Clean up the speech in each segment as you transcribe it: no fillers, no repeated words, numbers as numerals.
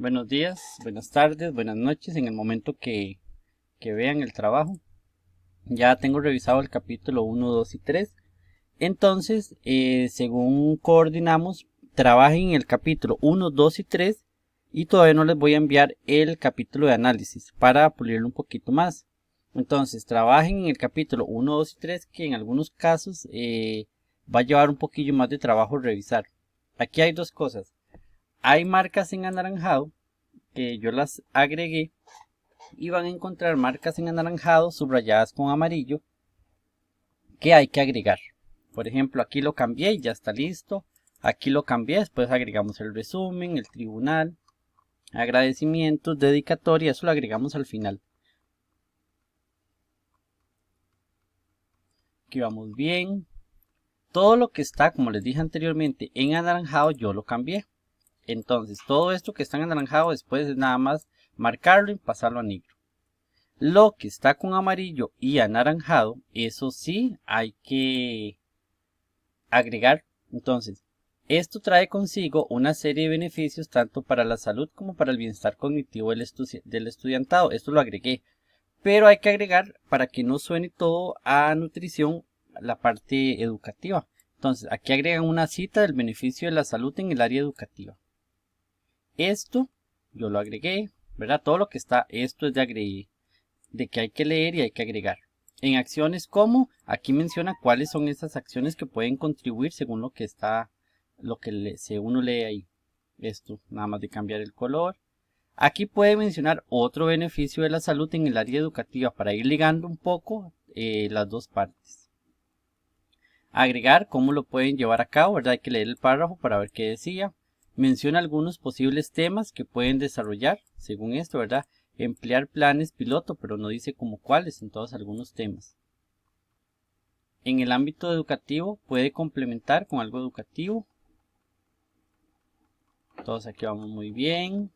Buenos días, buenas tardes, buenas noches en el momento que vean el trabajo. Ya tengo revisado el capítulo 1, 2 y 3. Entonces, según coordinamos, trabajen en el capítulo 1, 2 y 3 y todavía no les voy a enviar el capítulo de análisis para pulirlo un poquito más. Entonces, trabajen en el capítulo 1, 2 y 3 que en algunos casos va a llevar un poquillo más de trabajo revisar. Aquí hay dos cosas. Hay marcas en anaranjado que yo las agregué y van a encontrar marcas en anaranjado subrayadas con amarillo que hay que agregar. Por ejemplo, aquí lo cambié y ya está listo. Aquí lo cambié, después agregamos el resumen, el tribunal, agradecimientos, dedicatoria, eso lo agregamos al final. Aquí vamos bien. Todo lo que está, como les dije anteriormente, en anaranjado yo lo cambié. Entonces, todo esto que está en anaranjado después es nada más marcarlo y pasarlo a negro. Lo que está con amarillo y anaranjado, eso sí hay que agregar. Entonces, esto trae consigo una serie de beneficios tanto para la salud como para el bienestar cognitivo del estudiantado. Esto lo agregué, pero hay que agregar para que no suene todo a nutrición la parte educativa. Entonces, aquí agregan una cita del beneficio de la salud en el área educativa. Esto yo lo agregué, ¿verdad? Todo lo que está, esto es de que hay que leer y hay que agregar. En acciones como, aquí menciona cuáles son esas acciones que pueden contribuir según lo que está, se uno lee ahí. Esto, nada más de cambiar el color. Aquí puede mencionar otro beneficio de la salud en el área educativa para ir ligando un poco las dos partes. Agregar cómo lo pueden llevar a cabo, ¿verdad? Hay que leer el párrafo para ver qué decía. Menciona algunos posibles temas que pueden desarrollar, según esto, ¿verdad? Emplear planes piloto, pero no dice como cuáles, entonces algunos temas. En el ámbito educativo puede complementar con algo educativo. Todos aquí vamos muy bien.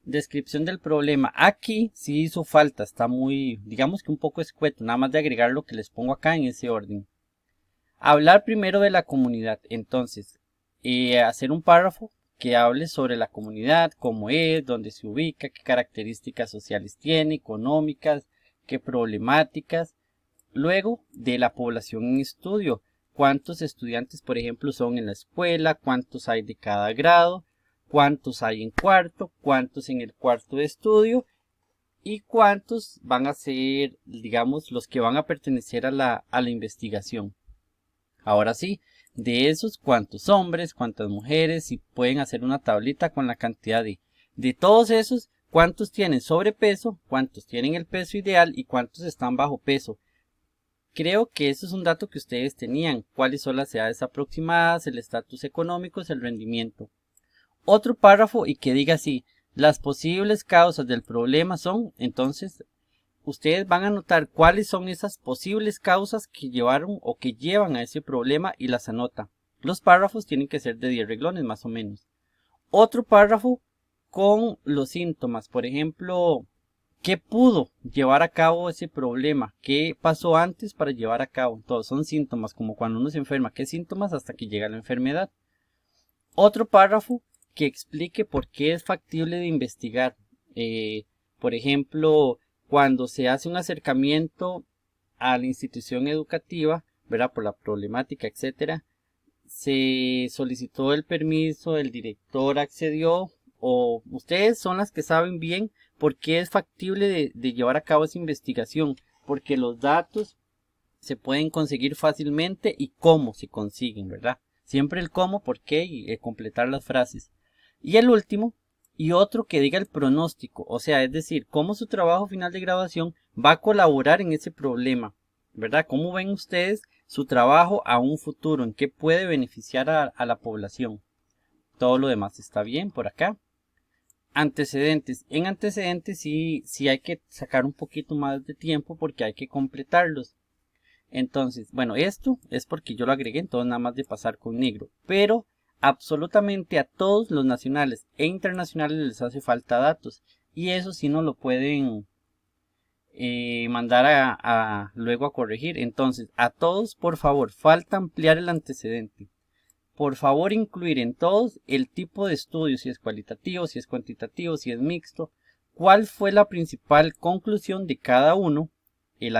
Descripción del problema. Aquí sí hizo falta, está muy, digamos que un poco escueto, nada más de agregar lo que les pongo acá en ese orden. Hablar primero de la comunidad, entonces, hacer un párrafo que hable sobre la comunidad, cómo es, dónde se ubica, qué características sociales tiene, económicas, qué problemáticas. Luego, de la población en estudio, cuántos estudiantes, por ejemplo, son en la escuela, cuántos hay de cada grado, cuántos hay en cuarto, cuántos en el cuarto de estudio y cuántos van a ser, digamos, los que van a pertenecer a la investigación. Ahora sí, de esos cuántos hombres, cuántas mujeres, y pueden hacer una tablita con la cantidad de todos esos, cuántos tienen sobrepeso, cuántos tienen el peso ideal y cuántos están bajo peso. Creo que eso es un dato que ustedes tenían, cuáles son las edades aproximadas, el estatus económico, el rendimiento. Otro párrafo y que diga así, las posibles causas del problema son, entonces, ustedes van a notar cuáles son esas posibles causas que llevaron o que llevan a ese problema y las anota. Los párrafos tienen que ser de 10 renglones más o menos. Otro párrafo con los síntomas, por ejemplo, ¿qué pudo llevar a cabo ese problema? ¿Qué pasó antes para llevar a cabo? Todos son síntomas, como cuando uno se enferma. ¿Qué síntomas hasta que llega la enfermedad? Otro párrafo que explique por qué es factible de investigar. Por ejemplo, cuando se hace un acercamiento a la institución educativa, ¿verdad? Por la problemática, etcétera, se solicitó el permiso, el director accedió, o ustedes son las que saben bien por qué es factible de llevar a cabo esa investigación, porque los datos se pueden conseguir fácilmente y cómo se consiguen, ¿verdad? Siempre el cómo, por qué y completar las frases. Y el último, y otro que diga el pronóstico, o sea, es decir, cómo su trabajo final de graduación va a colaborar en ese problema, ¿verdad? ¿Cómo ven ustedes su trabajo a un futuro? ¿En qué puede beneficiar a la población? Todo lo demás está bien por acá. Antecedentes. En antecedentes sí hay que sacar un poquito más de tiempo porque hay que completarlos. Entonces, bueno, esto es porque yo lo agregué, entonces nada más de pasar con negro. Pero absolutamente a todos los nacionales e internacionales les hace falta datos. Y eso sí no lo pueden mandar luego a corregir. Entonces, a todos, por favor, falta ampliar el antecedente. por favor incluir en todos el tipo de estudio, si es cualitativo, si es cuantitativo, si es mixto, cuál fue la principal conclusión de cada uno, el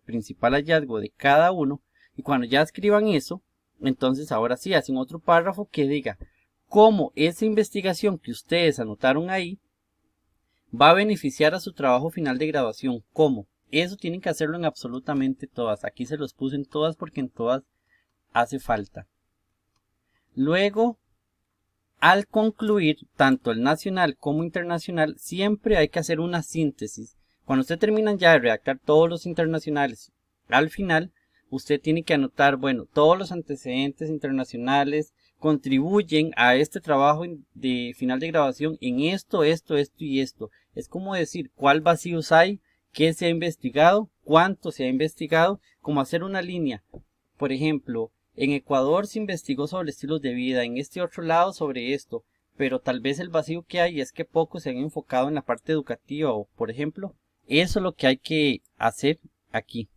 principal hallazgo de cada uno, y cuando ya escriban eso, entonces ahora sí hacen otro párrafo que diga cómo esa investigación que ustedes anotaron ahí va a beneficiar a su trabajo final de graduación. ¿Cómo? Eso tienen que hacerlo en absolutamente todas. Aquí se los puse en todas porque en todas hace falta. Luego, al concluir tanto el nacional como internacional, siempre hay que hacer una síntesis. Cuando usted termina ya de redactar todos los internacionales, al final, usted tiene que anotar, bueno, todos los antecedentes internacionales contribuyen a este trabajo de final de graduación en esto, esto y esto. Es como decir cuál vacíos hay, qué se ha investigado, cuánto se ha investigado, como hacer una línea. Por ejemplo, en Ecuador se investigó sobre estilos de vida, en este otro lado sobre esto, pero tal vez el vacío que hay es que poco se han enfocado en la parte educativa o, por ejemplo, eso es lo que hay que hacer aquí.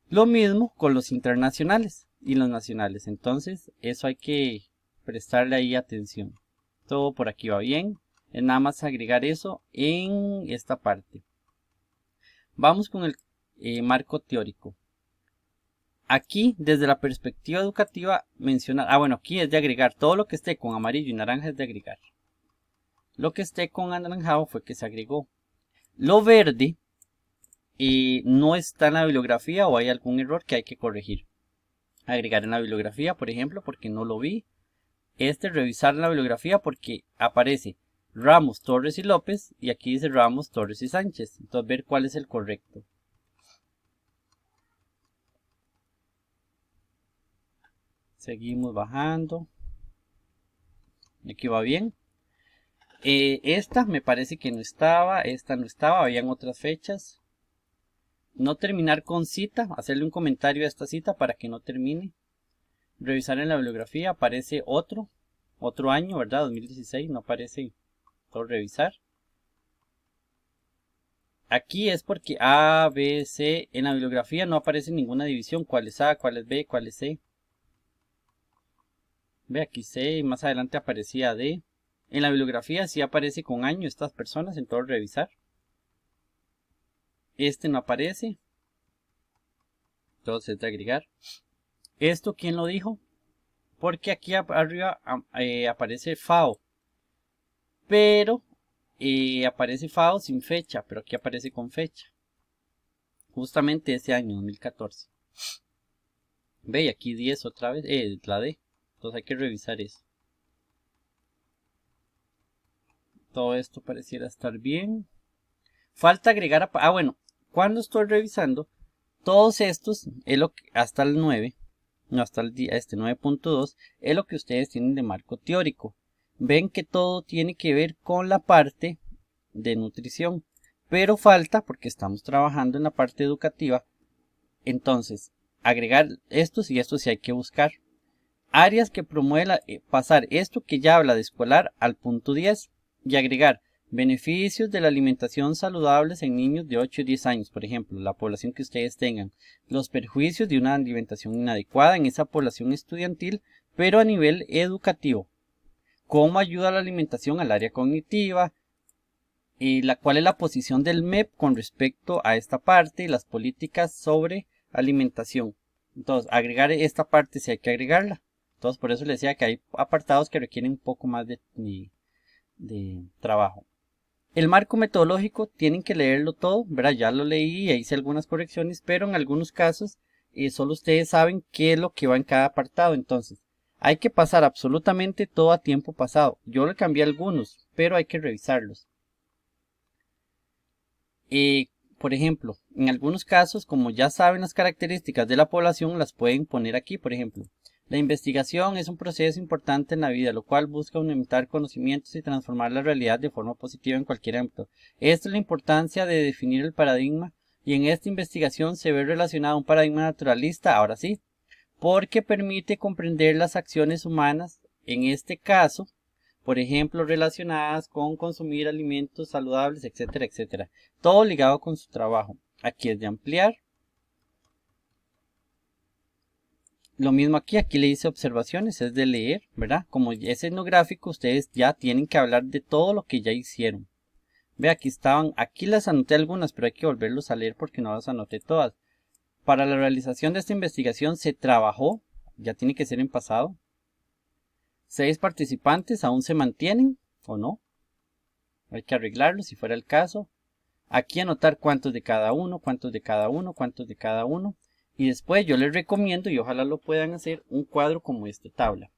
Lo mismo con los internacionales y los nacionales, entonces eso hay que prestarle ahí atención. Todo por aquí va bien, es nada más agregar eso en esta parte. Vamos con el marco teórico. Aquí, desde la perspectiva educativa, mencionar, bueno, aquí es de agregar, todo lo que esté con amarillo y naranja es de agregar. Lo que esté con anaranjado fue que se agregó. Lo verde no está en la bibliografía o hay algún error que hay que corregir. Agregar en la bibliografía, por ejemplo, porque no lo vi. Revisar en la bibliografía porque aparece Ramos, Torres y López y aquí dice Ramos, Torres y Sánchez. Entonces ver cuál es el correcto. Seguimos bajando. Aquí va bien. Esta me parece que no estaba. Esta no estaba. Habían otras fechas. No terminar con cita. Hacerle un comentario a esta cita para que no termine. Revisar en la bibliografía. Aparece otro año, ¿verdad? 2016. No aparece todo revisar. Aquí es porque A, B, C. En la bibliografía no aparece ninguna división. ¿Cuál es A? ¿Cuál es B? ¿Cuál es C? Ve aquí C. Y más adelante aparecía D. En la bibliografía sí aparece con año estas personas. En todo revisar. No aparece. Entonces de agregar. ¿Esto quién lo dijo? Porque aquí arriba aparece FAO. Pero aparece FAO sin fecha. Pero aquí aparece con fecha. Justamente ese año, 2014. Ve, y aquí 10 otra vez. La D. Entonces hay que revisar eso. Todo esto pareciera estar bien. Falta agregar. Bueno. Cuando estoy revisando. Todos estos, hasta el 9. No, hasta el día 9.2 es lo que ustedes tienen de marco teórico. Ven que todo tiene que ver con la parte de nutrición, pero falta porque estamos trabajando en la parte educativa. Entonces, agregar estos y estos sí hay que buscar. Áreas que promueven pasar esto que ya habla de escolar al punto 10 y agregar beneficios de la alimentación saludables en niños de 8 y 10 años, por ejemplo, la población que ustedes tengan. Los perjuicios de una alimentación inadecuada en esa población estudiantil, pero a nivel educativo. Cómo ayuda la alimentación al área cognitiva, cuál es la posición del MEP con respecto a esta parte y las políticas sobre alimentación. Entonces, agregar esta parte si hay que agregarla. Entonces, por eso les decía que hay apartados que requieren un poco más de trabajo. El marco metodológico tienen que leerlo todo, ¿verdad? Ya lo leí y hice algunas correcciones, pero en algunos casos solo ustedes saben qué es lo que va en cada apartado. Entonces, hay que pasar absolutamente todo a tiempo pasado. Yo le cambié algunos, pero hay que revisarlos. Por ejemplo, en algunos casos, como ya saben las características de la población, las pueden poner aquí. Por ejemplo, la investigación es un proceso importante en la vida, lo cual busca aumentar conocimientos y transformar la realidad de forma positiva en cualquier ámbito. Esta es la importancia de definir el paradigma, y en esta investigación se ve relacionado un paradigma naturalista, ahora sí, porque permite comprender las acciones humanas, en este caso, por ejemplo, relacionadas con consumir alimentos saludables, etcétera, etcétera. Todo ligado con su trabajo. Aquí es de ampliar. Lo mismo aquí, aquí le dice observaciones, es de leer, ¿verdad? Como es etnográfico, ustedes ya tienen que hablar de todo lo que ya hicieron. Ve, aquí estaban, aquí las anoté algunas, pero hay que volverlos a leer porque no las anoté todas. Para la realización de esta investigación se trabajó, ya tiene que ser en pasado. 6 participantes aún se mantienen o no. Hay que arreglarlo si fuera el caso. Aquí anotar cuántos de cada uno, cuántos de cada uno, cuántos de cada uno. Y después yo les recomiendo, y ojalá lo puedan hacer, un cuadro como esta tabla.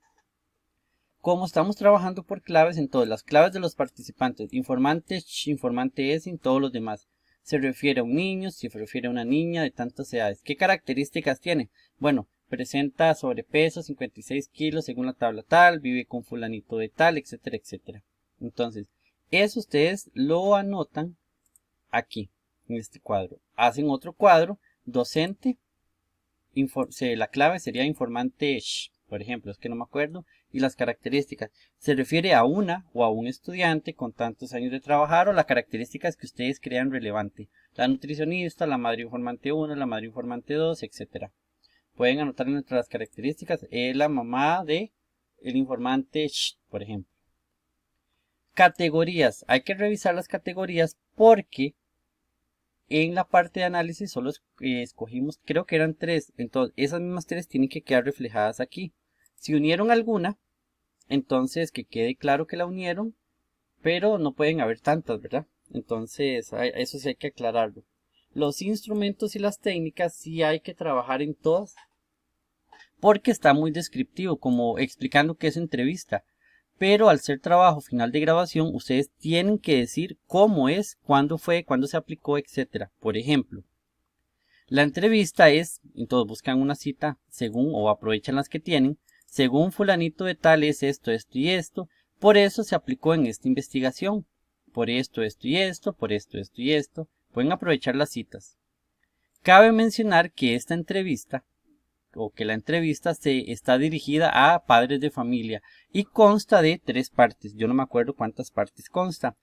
Como estamos trabajando por claves, entonces las claves de los participantes, informante, informante es, y todos los demás. Se refiere a un niño, se refiere a una niña de tantas edades. ¿Qué características tiene? Bueno, presenta sobrepeso, 56 kilos según la tabla tal, vive con fulanito de tal, etcétera, etcétera. Entonces, eso ustedes lo anotan aquí, en este cuadro. Hacen otro cuadro, docente, la clave sería informante, por ejemplo, es que no me acuerdo, y las características. Se refiere a una o a un estudiante con tantos años de trabajar o las características que ustedes crean relevante. La nutricionista, la madre informante 1, la madre informante 2, etc. Pueden anotar entre las características la mamá de el informante, por ejemplo. Categorías. Hay que revisar las categorías porque en la parte de análisis solo escogimos, creo que eran 3, entonces esas mismas 3 tienen que quedar reflejadas aquí. Si unieron alguna, entonces que quede claro que la unieron, pero no pueden haber tantas, ¿verdad? Entonces eso sí hay que aclararlo. Los instrumentos y las técnicas sí hay que trabajar en todas, porque está muy descriptivo, como explicando qué es entrevista. Pero al ser trabajo final de grabación, ustedes tienen que decir cómo es, cuándo fue, cuándo se aplicó, etc. Por ejemplo, la entrevista es, entonces buscan una cita según o aprovechan las que tienen, según fulanito de tal es esto, esto y esto, por eso se aplicó en esta investigación, por esto, esto y esto, por esto, esto y esto, pueden aprovechar las citas. Cabe mencionar que esta entrevista o que la entrevista se está dirigida a padres de familia y consta de 3 partes. Yo no me acuerdo cuántas partes consta.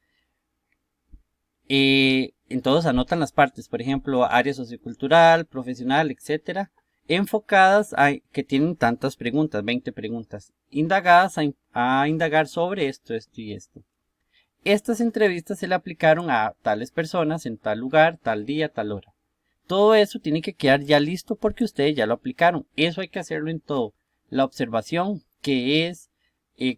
Entonces anotan las partes, por ejemplo, área sociocultural, profesional, etcétera, enfocadas a que tienen tantas preguntas, 20 preguntas, indagadas a indagar sobre esto, esto y esto. Estas entrevistas se le aplicaron a tales personas en tal lugar, tal día, tal hora. Todo eso tiene que quedar ya listo porque ustedes ya lo aplicaron. Eso hay que hacerlo en todo. La observación, qué es,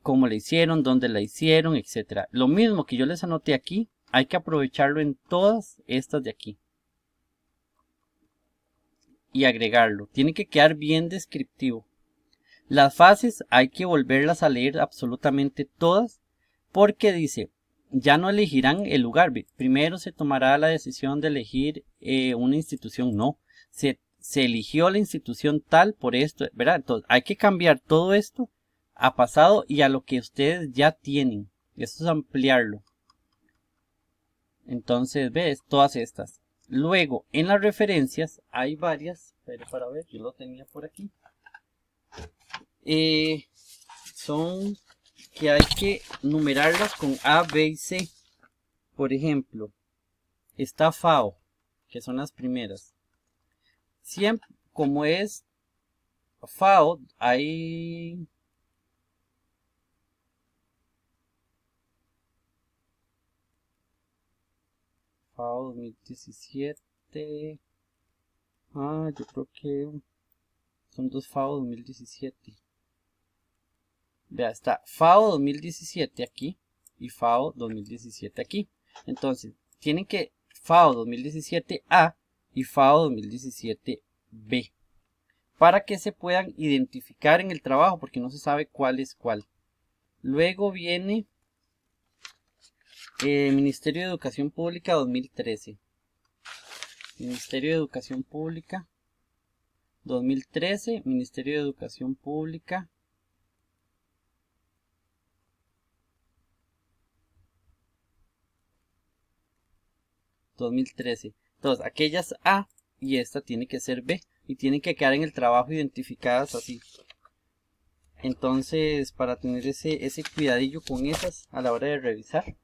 cómo la hicieron, dónde la hicieron, etc. Lo mismo que yo les anoté aquí, hay que aprovecharlo en todas estas de aquí. Y agregarlo. Tiene que quedar bien descriptivo. Las fases hay que volverlas a leer absolutamente todas porque dice, ya no elegirán el lugar. Primero se tomará la decisión de elegir una institución. No, se eligió la institución tal por esto, ¿verdad? Entonces hay que cambiar todo esto a pasado y a lo que ustedes ya tienen. Eso es ampliarlo. Entonces, ves, todas estas. Luego, en las referencias hay varias, pero para ver, yo lo tenía por aquí. Son que hay que numerarlas con A, B y C. Por ejemplo, está FAO, que son las primeras. Siempre, como es FAO, hay FAO 2017. Yo creo que son 2 FAO 2017. Vea, está FAO 2017 aquí y FAO 2017 aquí. Entonces, tienen que FAO 2017A y FAO 2017B para que se puedan identificar en el trabajo porque no se sabe cuál es cuál. Luego viene Ministerio de Educación Pública 2013. Ministerio de Educación Pública 2013, Ministerio de Educación Pública 2013. Entonces, aquellas A y esta tiene que ser B y tienen que quedar en el trabajo identificadas así. Entonces, para tener ese cuidadillo con esas a la hora de revisar.